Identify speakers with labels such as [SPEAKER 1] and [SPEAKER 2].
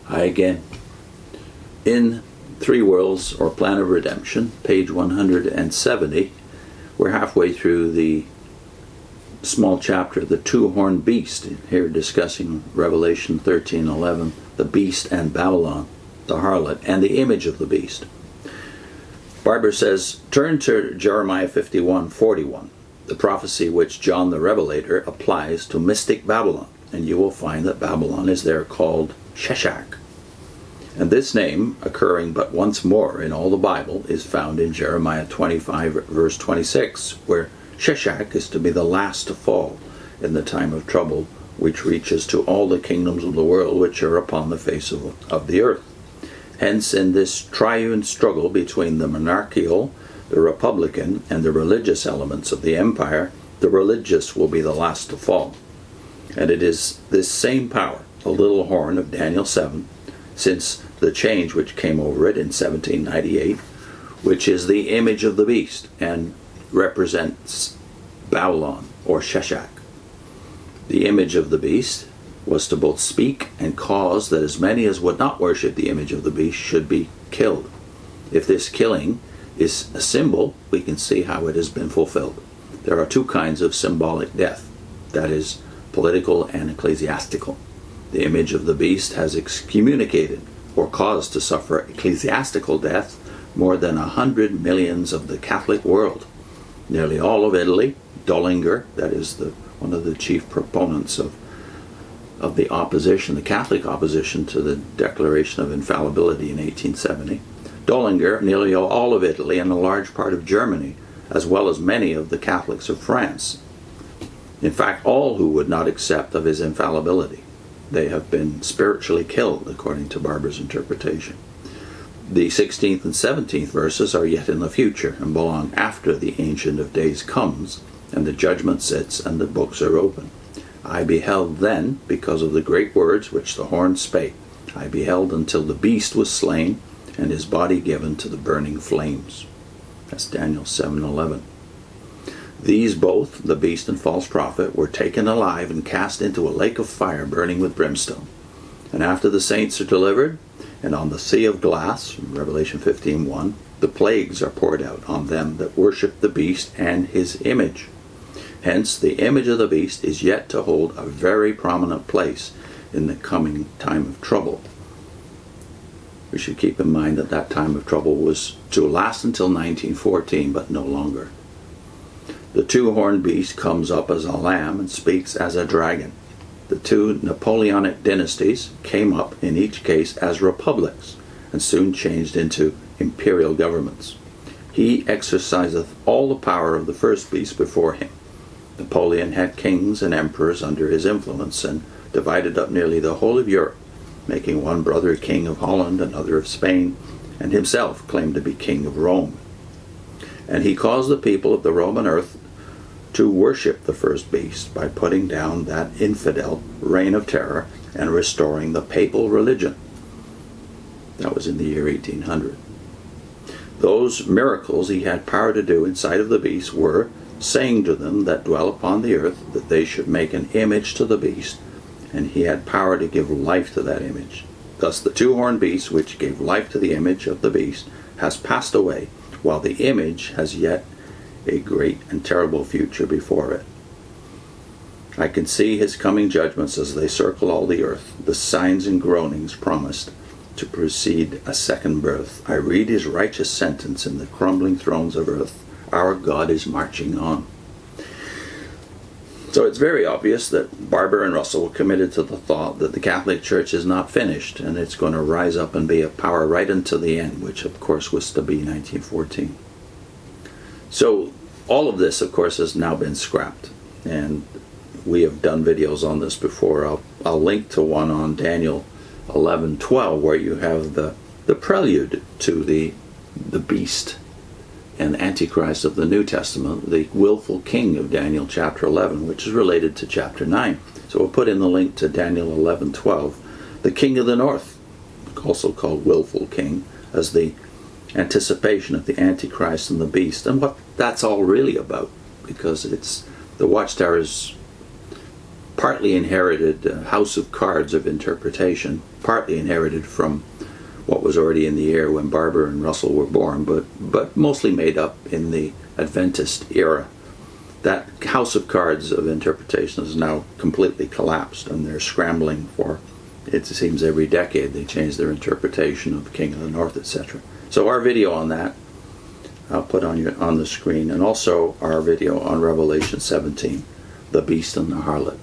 [SPEAKER 1] Hi again. In Three Worlds or Plan of Redemption, page 170, we're halfway through the small chapter, the two-horned beast, here discussing Revelation 13:11, the beast and Babylon, the harlot, and the image of the beast. Barbour says, turn to Jeremiah 51:41, the prophecy which John the Revelator applies to mystic Babylon, and you will find that Babylon is there called Sheshach. And this name, occurring but once more in all the Bible, is found in Jeremiah 25 verse 26, where Sheshach is to be the last to fall in the time of trouble, which reaches to all the kingdoms of the world which are upon the face of the earth. Hence, in this triune struggle between the monarchical, the republican, and the religious elements of the empire, the religious will be the last to fall. And it is this same power, the little horn of Daniel 7, since the change which came over it in 1798, which is the image of the beast and represents Babylon or Sheshach. The image of the beast was to both speak and cause that as many as would not worship the image of the beast should be killed. If this killing is a symbol, we can see how it has been fulfilled. There are two kinds of symbolic death, that is, political and ecclesiastical. The image of the beast has excommunicated or caused to suffer ecclesiastical death more than 100 millions of the Catholic world. Nearly all of Italy, Dollinger, that is one of the chief proponents of the opposition, the Catholic opposition to the Declaration of Infallibility in 1870. Dollinger, nearly all of Italy and a large part of Germany, as well as many of the Catholics of France. In fact, all who would not accept of his infallibility. They have been spiritually killed, according to Barbour's interpretation. The 16th and 17th verses are yet in the future and belong after the Ancient of Days comes, and the judgment sits, and the books are open. I beheld then, because of the great words which the horn spake, I beheld until the beast was slain, and his body given to the burning flames. That's Daniel 7:11. These both, the beast and false prophet, were taken alive and cast into a lake of fire burning with brimstone. And after the saints are delivered, and on the sea of glass, Revelation 15:1, the plagues are poured out on them that worship the beast and his image. Hence, the image of the beast is yet to hold a very prominent place in the coming time of trouble. We should keep in mind that that time of trouble was to last until 1914, but no longer. The two-horned beast comes up as a lamb and speaks as a dragon. The two Napoleonic dynasties came up in each case as republics and soon changed into imperial governments. He exerciseth all the power of the first beast before him. Napoleon had kings and emperors under his influence and divided up nearly the whole of Europe, making one brother king of Holland, another of Spain, and himself claimed to be king of Rome. And he caused the people of the Roman earth to worship the first beast by putting down that infidel reign of terror and restoring the papal religion. That was in the year 1800. Those miracles he had power to do inside of the beast were saying to them that dwell upon the earth that they should make an image to the beast, and he had power to give life to that image. Thus the two-horned beast, which gave life to the image of the beast, has passed away, while the image has yet a great and terrible future before it. I can see his coming judgments as they circle all the earth, the signs and groanings promised to precede a second birth. I read his righteous sentence in the crumbling thrones of earth. Our God is marching on. So it's very obvious that Barbour and Russell were committed to the thought that the Catholic Church is not finished and it's going to rise up and be a power right until the end, which of course was to be 1914. So all of this, of course, has now been scrapped, and we have done videos on this before. I'll link to one on Daniel 11:12, where you have the prelude to the beast and Antichrist of the New Testament, the willful king of Daniel chapter 11, which is related to chapter 9. So we'll put in the link to Daniel 11:12, the king of the north, also called willful king, as the anticipation of the Antichrist and the beast, and what that's all really about, because it's the Watchtower is partly inherited house of cards of interpretation, partly inherited from what was already in the air when Barbour and Russell were born, but mostly made up in the Adventist era. That house of cards of interpretation is now completely collapsed, and they're scrambling for, it seems every decade they change their interpretation of King of the North, etc. So our video on that, I'll put on the screen, and also our video on Revelation 17, the beast and the harlot.